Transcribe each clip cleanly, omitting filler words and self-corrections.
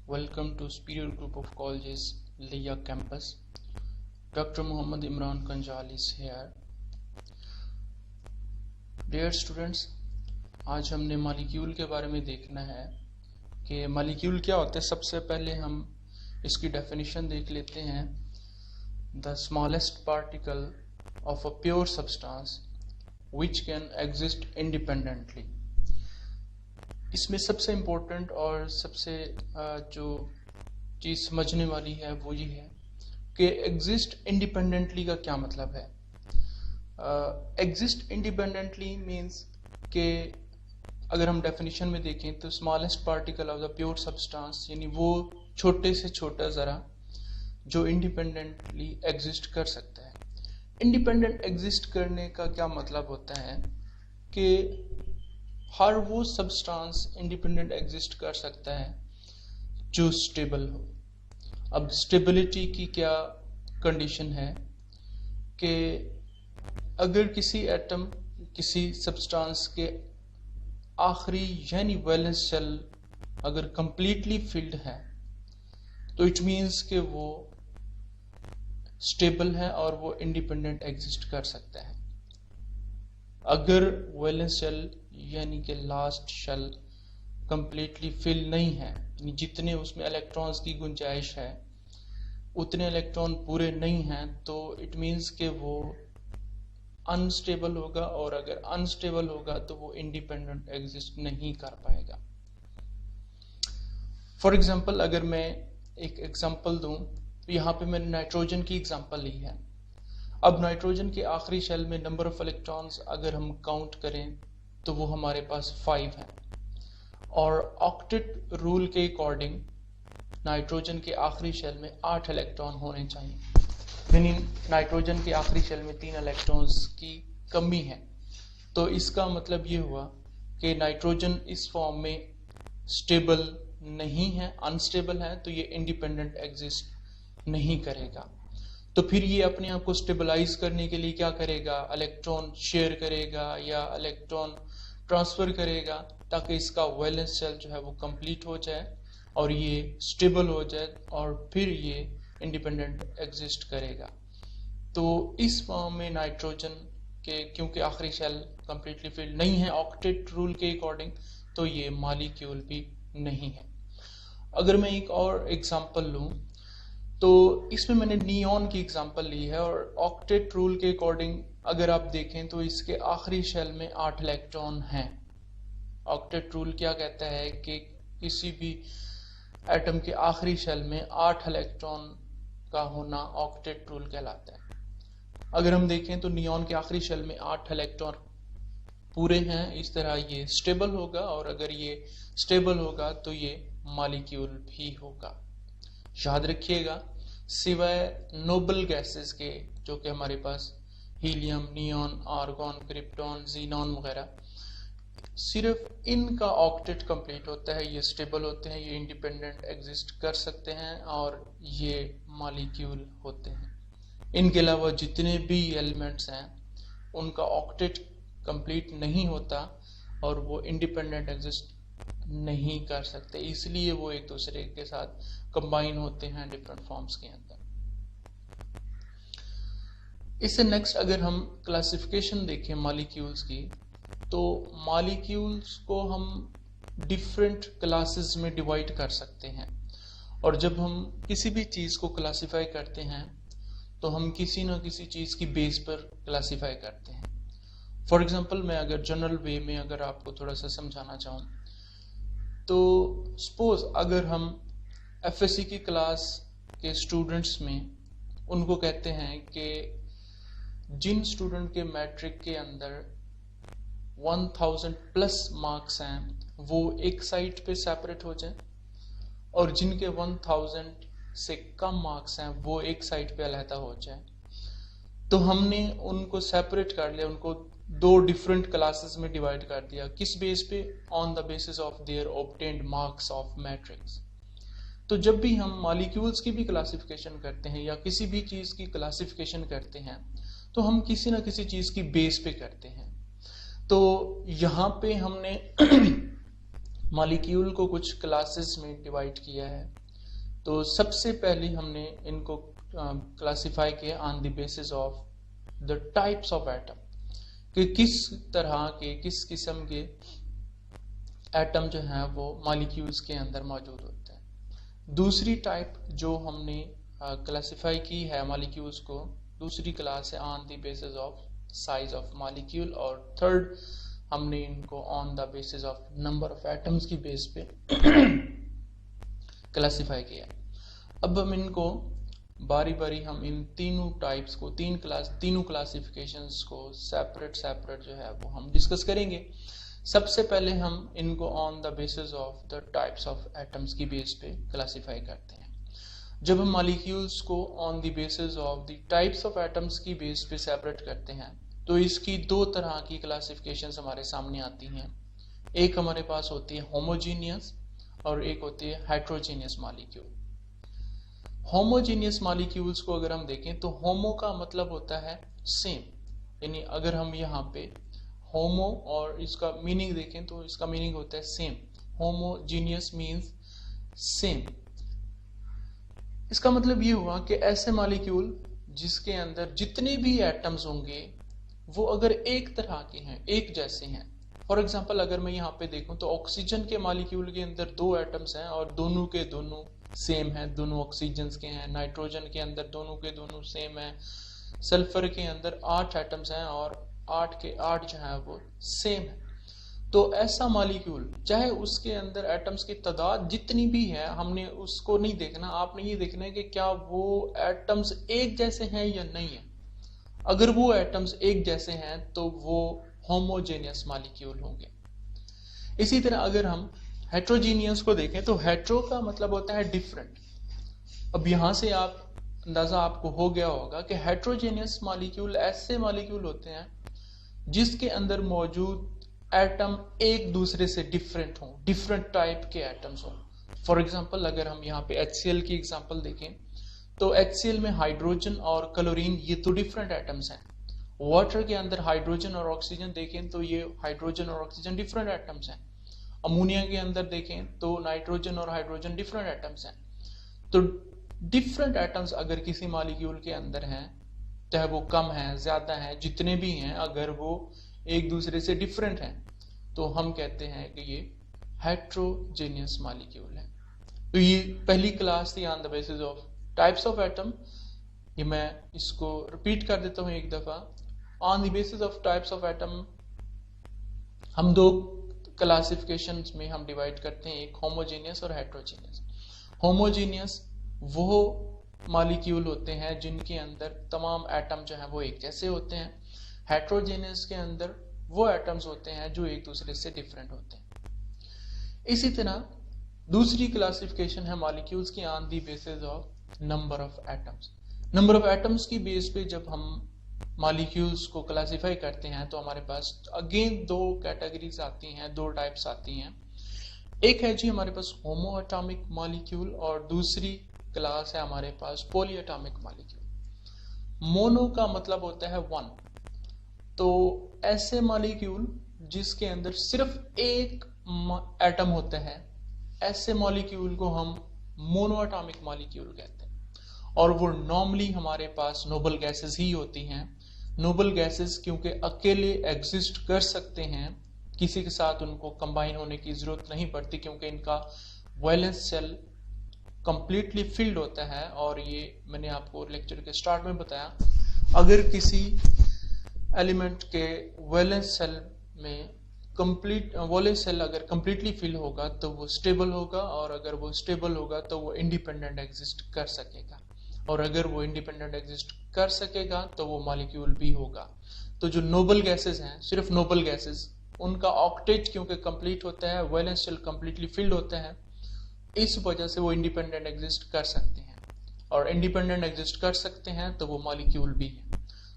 Welcome to Superior Group of Colleges, Liya campus. Dr. Muhammad Imran Kanjal is here. Dear students, आज हमने molecule के बारे में देखना है कि मॉलिक्यूल क्या होता है। सबसे पहले हम इसकी डेफिनेशन देख लेते हैं। The smallest particle of a pure substance which can exist independently. इसमें सबसे इम्पोर्टेंट और सबसे जो चीज समझने वाली है वो ये है कि एग्जिस्ट इंडिपेंडेंटली का क्या मतलब है। एग्जिस्ट इंडिपेंडेंटली मीन्स कि अगर हम डेफिनेशन में देखें तो smallest particle of the pure substance यानी वो छोटे से छोटा जरा जो इंडिपेंडेंटली एग्जिस्ट कर सकता है। इंडिपेंडेंट एग्जिस्ट करने का क्या मतलब होता है कि हर वो सब्सटेंस इंडिपेंडेंट एग्जिस्ट कर सकता है जो स्टेबल हो। अब स्टेबिलिटी की क्या कंडीशन है कि अगर किसी एटम किसी सब्सटेंस के आखिरी यानी वैलेंस शेल अगर कंप्लीटली फिल्ड है तो इट मीन्स कि वो स्टेबल है और वो इंडिपेंडेंट एग्जिस्ट कर सकता है। अगर वैलेंस शेल यानी कि लास्ट शेल कंप्लीटली फिल नहीं है, यानी जितने उसमें इलेक्ट्रॉन्स की गुंजाइश है उतने इलेक्ट्रॉन पूरे नहीं हैं, तो इट मीन्स कि वो अनस्टेबल होगा, और अगर अनस्टेबल होगा तो वो इंडिपेंडेंट एग्जिस्ट नहीं कर पाएगा। फॉर एग्जांपल अगर मैं एक एग्जांपल दूं तो यहाँ पे मैंने नाइट्रोजन की एग्जांपल ली है। अब नाइट्रोजन के आखिरी शेल में नंबर ऑफ इलेक्ट्रॉन्स अगर हम काउंट करें तो वो हमारे पास 5 है, और ऑक्टेट रूल के अकॉर्डिंग नाइट्रोजन के आखिरी शेल में 8 इलेक्ट्रॉन होने चाहिए, यानी नाइट्रोजन के आखिरी शेल में 3 इलेक्ट्रॉन्स की कमी है। तो इसका मतलब ये हुआ कि नाइट्रोजन इस फॉर्म में स्टेबल नहीं है, अनस्टेबल है, तो ये इंडिपेंडेंट एग्जिस्ट नहीं करेगा। तो फिर ये अपने आप को स्टेबलाइज करने के लिए क्या करेगा, इलेक्ट्रॉन शेयर करेगा या इलेक्ट्रॉन ट्रांसफर करेगा ताकि इसका वैलेंस शेल जो है वो कंप्लीट हो जाए और ये स्टेबल हो जाए, और फिर ये इंडिपेंडेंट एग्जिस्ट करेगा। तो इस फॉर्म में नाइट्रोजन के क्योंकि आखिरी शेल कंप्लीटली फिल्ड नहीं है ऑक्टेट रूल के अकॉर्डिंग, तो ये मॉलिक्यूल भी नहीं है। अगर मैं एक और एग्जांपल लूं तो इसमें मैंने नियॉन की एग्जांपल ली है, और ऑक्टेट रूल के अकॉर्डिंग अगर आप देखें तो इसके आखिरी शेल में 8 इलेक्ट्रॉन हैं। ऑक्टेट रूल क्या कहता है कि किसी भी एटम के आखिरी शेल में 8 इलेक्ट्रॉन का होना ऑक्टेट रूल कहलाता है। अगर हम देखें तो नियॉन के आखिरी शेल में 8 इलेक्ट्रॉन पूरे हैं, इस तरह ये स्टेबल होगा, और अगर ये स्टेबल होगा तो ये मॉलिक्यूल भी होगा। याद रखिएगा, सिवाय नोबल गैसेस के जो कि हमारे पास helium, neon, argon, krypton, xenon वगैरह, सिर्फ इनका ऑक्टेट कंप्लीट होता है, ये स्टेबल होते हैं, ये इंडिपेंडेंट एग्जिस्ट कर सकते हैं और ये मॉलिक्यूल होते हैं। इनके अलावा जितने भी एलिमेंट्स हैं उनका ऑक्टेट कंप्लीट नहीं होता और वो इंडिपेंडेंट एग्जिस्ट नहीं कर सकते, इसलिए वो एक दूसरे के साथ कंबाइन होते हैं डिफरेंट फॉर्म्स के अंदर। इससे नेक्स्ट अगर हम क्लासिफिकेशन देखें मॉलिक्यूल्स की, तो मॉलिक्यूल्स को हम डिफरेंट क्लासेस में डिवाइड कर सकते हैं, और जब हम किसी भी चीज को क्लासिफाई करते हैं तो हम किसी ना किसी चीज की बेस पर क्लासिफाई करते हैं। फॉर एग्जांपल मैं अगर जनरल वे में अगर आपको थोड़ा सा समझाना चाहूँ तो सपोज अगर हम एफएससी की क्लास के स्टूडेंट्स में उनको कहते हैं कि जिन स्टूडेंट के मैट्रिक के अंदर 1000 प्लस मार्क्स हैं वो एक साइड पे सेपरेट हो जाए, और जिनके 1000 से कम मार्क्स हैं वो एक साइड पे अलहदा हो जाए। तो हमने उनको सेपरेट कर लिया, उनको 2 डिफरेंट क्लासेस में डिवाइड कर दिया। किस बेस पे? On the basis of their obtained marks of matrix. तो जब भी हम मॉलिक्यूल्स की भी क्लासिफिकेशन करते हैं या किसी भी चीज की क्लासिफिकेशन करते हैं तो हम किसी ना किसी चीज की बेस पे करते हैं। तो यहाँ पे हमने मॉलिक्यूल को कुछ क्लासेस में डिवाइड किया है। तो सबसे पहले हमने इनको क्लासिफाई किया on the basis of the types of atom, कि किस तरह के, किस किस्म के एटम जो हैं वो मॉलिक्यूल्स के अंदर मौजूद होते हैं। दूसरी टाइप जो हमने क्लासिफाई की है मॉलिक्यूल्स को, दूसरी क्लास है on the basis of size of molecule, और थर्ड हमने इनको on the basis of number of atoms की बेस पे क्लासिफाई किया। अब हम इनको बारी बारी हम इन तीनों टाइप्स को, तीनों क्लासिफिकेशंस को सेपरेट जो है वो हम डिस्कस करेंगे। सबसे पहले हम इनको on the basis of the types of atoms की बेस पे क्लासिफाई करते हैं। जब हम मॉलिक्यूल्स को on the basis of the types of atoms की बेस पे सेपरेट करते हैं तो इसकी दो तरह की क्लासिफिकेशंस हमारे सामने आती हैं। एक हमारे पास होती है होमोजीनियस और एक होती है हेट्रोजीनियस मॉलिक्यूल। होमोजीनियस मॉलिक्यूल्स को अगर हम देखें तो होमो का मतलब होता है सेम, यानी अगर हम यहाँ पे होमो और इसका मीनिंग देखें तो इसका मीनिंग होता है सेम। Homogeneous means same. इसका मतलब ये हुआ कि ऐसे मॉलिक्यूल जिसके अंदर जितने भी एटम्स होंगे वो अगर एक तरह के हैं, एक जैसे हैं। फॉर एग्जाम्पल अगर मैं यहाँ पे देखूं तो ऑक्सीजन के मॉलिक्यूल के अंदर 2 एटम्स हैं और दोनों के दोनों सेम हैं, दोनों ऑक्सीजन के हैं। नाइट्रोजन के अंदर दोनों के दोनों सेम हैं। सल्फर के अंदर 8 एटम्स हैं और 8 के 8 जो है वो सेम है। तो ऐसा मॉलिक्यूल चाहे उसके अंदर एटम्स की तादाद जितनी भी है, हमने उसको नहीं देखना, आपने ये देखना है कि क्या वो एटम्स एक जैसे हैं या नहीं है। अगर वो एटम्स एक जैसे हैं तो वो होमोजेनियस मॉलिक्यूल होंगे। इसी तरह अगर हम हेट्रोजीनियस को देखें तो हेट्रो का मतलब होता है डिफरेंट। अब यहां से आप अंदाजा आपको हो गया होगा कि हेट्रोजेनियस मॉलिक्यूल ऐसे मॉलिक्यूल होते हैं जिसके अंदर मौजूद एटम एक दूसरे से डिफरेंट हों, डिफरेंट टाइप के एटम्स हों। फॉर एग्जांपल अगर हम यहाँ पे HCl की एग्जांपल देखें तो HCl में हाइड्रोजन और क्लोरीन ये तो डिफरेंट एटम्स हैं। वाटर के अंदर हाइड्रोजन और ऑक्सीजन देखें तो ये हाइड्रोजन और ऑक्सीजन डिफरेंट एटम्स हैं। अमोनिया के अंदर देखें तो नाइट्रोजन और हाइड्रोजन डिफरेंट एटम्स हैं। तो डिफरेंट एटम्स अगर किसी मॉलिक्यूल के अंदर हैं, चाहे वो कम है ज्यादा है, जितने भी हैं, अगर वो एक दूसरे से डिफरेंट हैं तो हम कहते हैं कि ये हेट्रोजेनियस मॉलिक्यूल है। तो ये पहली क्लास थी on the basis of types of atom. ये मैं इसको रिपीट कर देता हूं एक दफा। On the basis of types of atom हम 2 क्लासिफिकेशंस में हम डिवाइड करते हैं, एक होमोजेनियस और हेट्रोजेनियस। होमोजेनियस वो मॉलिक्यूल होते हैं जिनके अंदर तमाम एटम जो है वो एक जैसे होते हैं। हेट्रोजेनियस के अंदर वो एटम्स होते हैं जो एक दूसरे से डिफरेंट होते हैं। इसी तरह दूसरी क्लासिफिकेशन है मॉलिक्यूल्स की on the basis of number of atoms. Number of atoms की बेस पे जब हम मॉलिक्यूल्स को क्लासिफाई करते हैं तो हमारे पास अगेन 2 कैटेगरीज आती हैं, 2 टाइप्स आती हैं। एक है जी हमारे पास होमो एटॉमिक मॉलिक्यूल और दूसरी क्लास है हमारे पास पॉली एटॉमिक मॉलिक्यूल। मोनो का मतलब होता है 1। तो ऐसे मॉलिक्यूल जिसके अंदर सिर्फ एक एटम होता है, ऐसे मॉलिक्यूल को हम मोनो एटॉमिक मॉलिक्यूल कहते हैं। और वो नॉर्मली हमारे पास नोबल गैसेस ही होती हैं। नोबल गैसेस क्योंकि अकेले एग्जिस्ट कर सकते हैं, किसी के साथ उनको कंबाइन होने की जरूरत नहीं पड़ती, क्योंकि इनका वैलेंस शेल कंप्लीटली फिल्ड होता है। और ये मैंने आपको लेक्चर के स्टार्ट में बताया, अगर किसी एलिमेंट के वैलेंस शेल में वैलेंस शेल अगर कंप्लीटली फिल होगा तो वो स्टेबल होगा, और अगर वो स्टेबल होगा तो वो इंडिपेंडेंट एग्जिस्ट कर सकेगा, और अगर वो इंडिपेंडेंट एग्जिस्ट कर सकेगा तो वो मॉलिक्यूल भी होगा। तो जो नोबल गैसेस हैं, सिर्फ नोबल गैसेस, उनका ऑक्टेट क्योंकि कंप्लीट होता है, वैलेंस शेल कंप्लीटली फिल्ड होता है, इस वजह से वो इंडिपेंडेंट एग्जिस्ट कर सकते हैं। और इंडिपेंडेंट एग्जिस्ट कर सकते हैं तो वो मॉलिक्यूल भी है।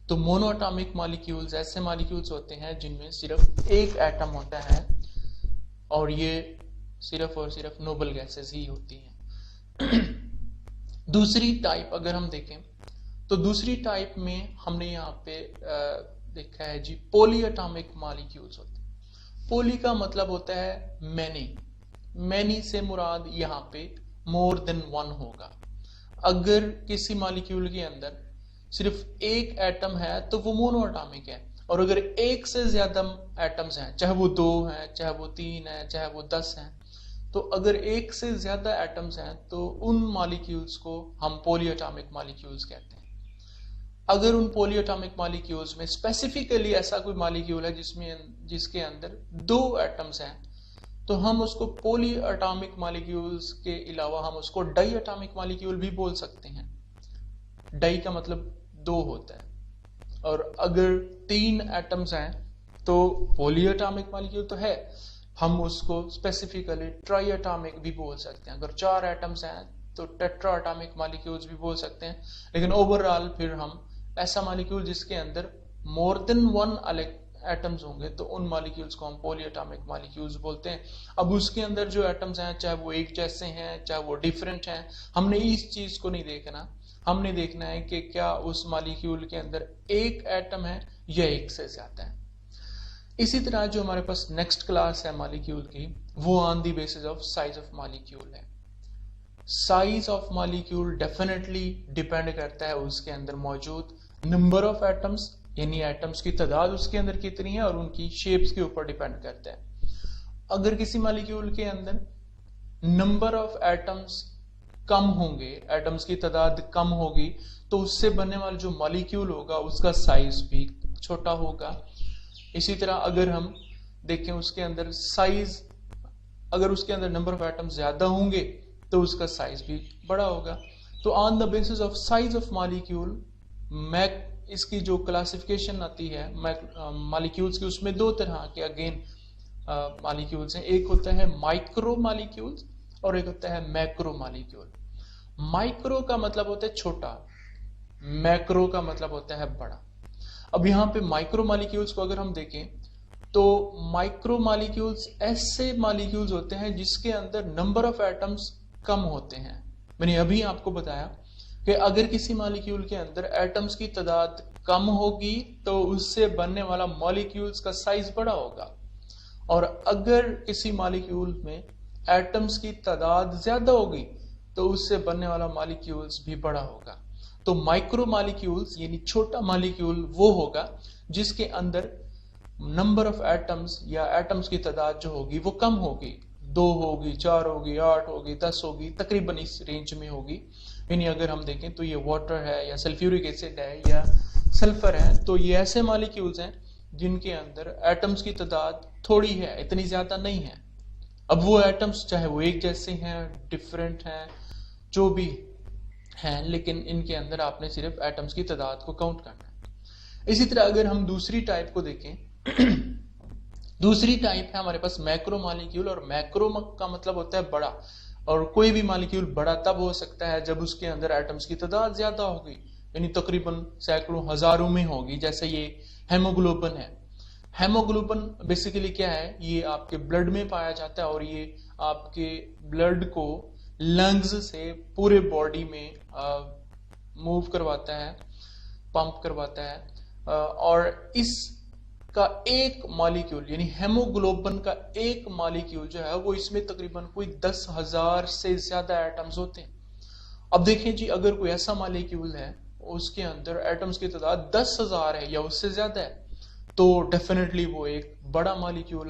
तो मोनोएटॉमिक मॉलिक्यूल्स ऐसे मॉलिक्यूल्स होते हैं जिनमें सिर्फ एक एटम होता है, और ये सिर्फ और सिर्फ नोबल गैसेस ही होती हैं। दूसरी टाइप अगर हम देखें तो दूसरी टाइप में हमने यहाँ पे देखा है जी पॉली एटॉमिक मॉलिक्यूल्स होते हैं। पॉली का मतलब होता है मैनी, मैनी से मुराद यहाँ पे मोर देन वन होगा। अगर किसी मॉलिक्यूल के अंदर सिर्फ एक एटम है तो वो मोनोएटॉमिक है, और अगर एक से ज्यादा एटम्स हैं, चाहे वो 2 हैं, चाहे वो 3 हैं, चाहे वो 10 हैं, तो अगर एक से ज्यादा एटम्स हैं तो उन मॉलिक्यूल्स को हम पॉलीएटॉमिक मॉलिक्यूल्स कहते हैं। अगर उन पॉलीएटॉमिक मॉलिक्यूल्स में स्पेसिफिकली ऐसा कोई मॉलिक्यूल है जिसके अंदर 2 एटम्स हैं, तो हम उसको पॉलीएटॉमिक मॉलिक्यूल्स के अलावा हम उसको डाइएटॉमिक मॉलिक्यूल भी बोल सकते हैं। डाई का मतलब 2 होता है, और अगर 3 एटम्स हैं तो पॉलीएटॉमिक मॉलिक्यूल तो है, हम उसको स्पेसिफिकली ट्राइएटॉमिक भी बोल सकते हैं। अगर 4 एटम्स हैं तो टेट्राएटॉमिक मॉलिक्यूल्स भी बोल सकते हैं। लेकिन ओवरऑल फिर हम ऐसा मॉलिक्यूल जिसके अंदर मोर देन 1 एटम्स होंगे तो उन मॉलिक्यूल्स को हम पॉलीएटॉमिक मॉलिक्यूल्स बोलते हैं। अब उसके अंदर जो एटम्स हैं, चाहे वो एक जैसे हैं, चाहे वो डिफरेंट हैं, हमने इस चीज को नहीं देखना। हमने देखना है कि क्या उस मॉलिक्यूल के अंदर एक एटम है या एक से ज्यादा है। इसी तरह जो हमारे पास नेक्स्ट क्लास है मॉलिक्यूल की, वो on the basis of size of molecule है। Size of molecule definitely depend करता है उसके अंदर मौजूद नंबर ऑफ एटम्स, यानी एटम्स की तादाद उसके अंदर कितनी है, और उनकी शेप्स के ऊपर डिपेंड करता है। अगर किसी मॉलिक्यूल के अंदर नंबर ऑफ एटम्स कम होंगे, एटम्स की तादाद कम होगी, तो उससे बनने वाला जो मॉलिक्यूल होगा उसका साइज भी छोटा होगा। इसी तरह अगर हम देखें उसके अंदर साइज, अगर उसके अंदर नंबर ऑफ एटम्स ज्यादा होंगे तो उसका साइज भी बड़ा होगा। तो on the basis of size of molecule इसकी जो क्लासिफिकेशन आती है मॉलिक्यूल्स की, उसमें 2 तरह के अगेन मॉलिक्यूल्स हैं। एक होता है माइक्रो मॉलिक्यूल्स और एक होता है मैक्रो मॉलिक्यूल। माइक्रो का मतलब होता है छोटा, मैक्रो का मतलब होता है बड़ा। अब यहाँ पे माइक्रो मॉलिक्यूल्स को अगर हम देखें तो माइक्रो मॉलिक्यूल्स ऐसे मॉलिक्यूल्स होते हैं जिसके अंदर नंबर ऑफ एटम्स कम होते हैं। मैंने अभी आपको बताया कि अगर किसी मॉलिक्यूल के अंदर एटम्स की तादाद कम होगी तो उससे बनने वाला मॉलिक्यूल्स का साइज बड़ा होगा, और अगर किसी मॉलिक्यूल में एटम्स की तादाद ज्यादा होगी तो उससे बनने वाला मॉलिक्यूल्स भी बड़ा होगा। तो माइक्रो मॉलिक्यूल्स यानी छोटा मॉलिक्यूल वो होगा जिसके अंदर नंबर ऑफ एटम्स या एटम्स की तादाद जो होगी वो कम होगी, 2 होगी, 4 होगी, 8 होगी, 10 होगी, तकरीबन इस रेंज में होगी। यानी अगर हम देखें तो ये वाटर है या सल्फ्यूरिक एसिड है या सल्फर है, तो ये ऐसे मॉलिक्यूल्स हैं जिनके अंदर एटम्स की तादाद थोड़ी है, इतनी ज्यादा नहीं है। अब वो एटम्स चाहे वो एक जैसे हैं, डिफरेंट हैं, जो भी हैं, लेकिन इनके अंदर आपने सिर्फ एटम्स की तादाद को काउंट करना है। इसी तरह अगर हम दूसरी टाइप को देखें दूसरी टाइप है हमारे पास मैक्रो मॉलिक्यूल, और मैक्रो का मतलब होता है बड़ा। और कोई भी मॉलिक्यूल बड़ा तब हो सकता है जब उसके अंदर एटम्स की तादाद ज्यादा होगी, यानी तकरीबन सैकड़ों हजारों में होगी। जैसे ये हेमोग्लोबिन है। हेमोग्लोबिन बेसिकली क्या है, ये आपके ब्लड में पाया जाता है और ये आपके ब्लड को लंग्स से पूरे बॉडी में मूव करवाता है, पंप करवाता है। और इसका एक मॉलिक्यूल यानी हेमोग्लोबिन का एक मॉलिक्यूल जो है वो इसमें तकरीबन कोई 10,000 से ज्यादा एटम्स होते हैं। अब देखें जी, अगर कोई ऐसा मॉलिक्यूल है उसके अंदर एटम्स की तादाद 10,000 है या उससे ज्यादा है, तो डेफिनेटली वो एक बड़ा मॉलिक्यूल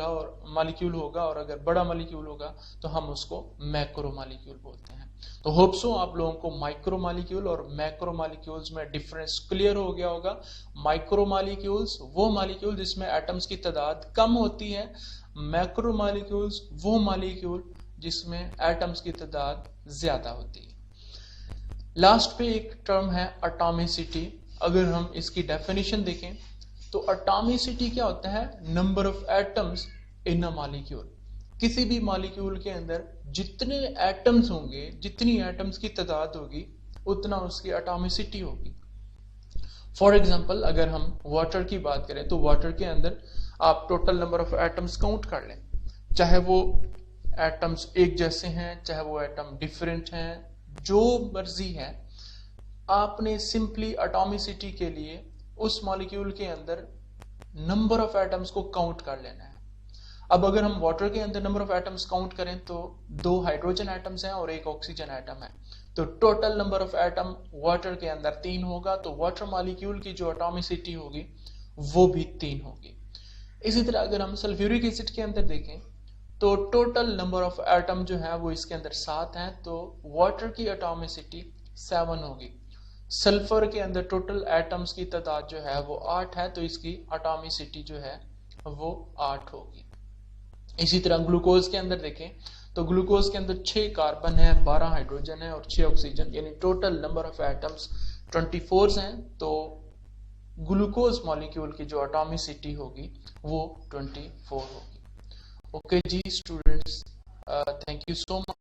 होगा, और अगर बड़ा मॉलिक्यूल होगा तो हम उसको मैक्रो मॉलिक्यूल बोलते हैं। तो होप सो आप लोगों को माइक्रो मॉलिक्यूल और मैक्रो मॉलिक्यूल्स में डिफरेंस क्लियर हो गया होगा। माइक्रो मॉलिक्यूल्स वो मॉलिक्यूल जिसमें एटम्स की तादाद कम होती है, मैक्रो मॉलिक्यूल्स वो मॉलिक्यूल जिसमें एटम्स की तादाद ज्यादा होती है। लास्ट पे एक टर्म है एटॉमिसिटी। अगर हम इसकी डेफिनेशन देखें तो एटॉमिसिटी क्या होता है, number of atoms in a molecule. किसी भी मॉलिक्यूल के अंदर जितने एटम्स होंगे, जितनी एटम्स की तादाद होगी, उतना उसकी एटॉमिसिटी होगी। फॉर एग्जांपल अगर हम वाटर की बात करें तो वाटर के अंदर आप total number of atoms count कर लें, चाहे वो एटम्स एक जैसे हैं, चाहे वो एटम डिफरेंट हैं, जो मर्जी है, आपने सिंपली एटॉमिसिटी के लिए उस मॉलिक्यूल के अंदर नंबर ऑफ एटम्स को काउंट कर लेना है। अब अगर हम वाटर के अंदर नंबर ऑफ एटम्स काउंट करें तो 2 हाइड्रोजन एटम्स हैं और 1 ऑक्सीजन एटम है, तो total number of atom water के अंदर 3 होगा, तो वाटर मॉलिक्यूल की जो एटॉमिसिटी होगी वो भी 3 होगी। इसी तरह अगर हम सल्फ्यूरिक एसिड के अंदर देखें तो टोटल नंबर ऑफ एटम जो है वो इसके अंदर 7 हैं, तो वाटर की एटॉमिसिटी 7 होगी। सल्फर के अंदर टोटल एटम्स की तादाद जो है वो 8 है, तो इसकी एटॉमिसिटी जो है वो 8 होगी। इसी तरह ग्लूकोज के अंदर देखें तो ग्लूकोज के अंदर 6 कार्बन है, 12 हाइड्रोजन है और 6 ऑक्सीजन, यानी टोटल नंबर ऑफ एटम्स 24 हैं, तो ग्लूकोज मॉलिक्यूल की जो एटॉमिसिटी होगी वो 24 होगी। Okay ji students, thank you so much.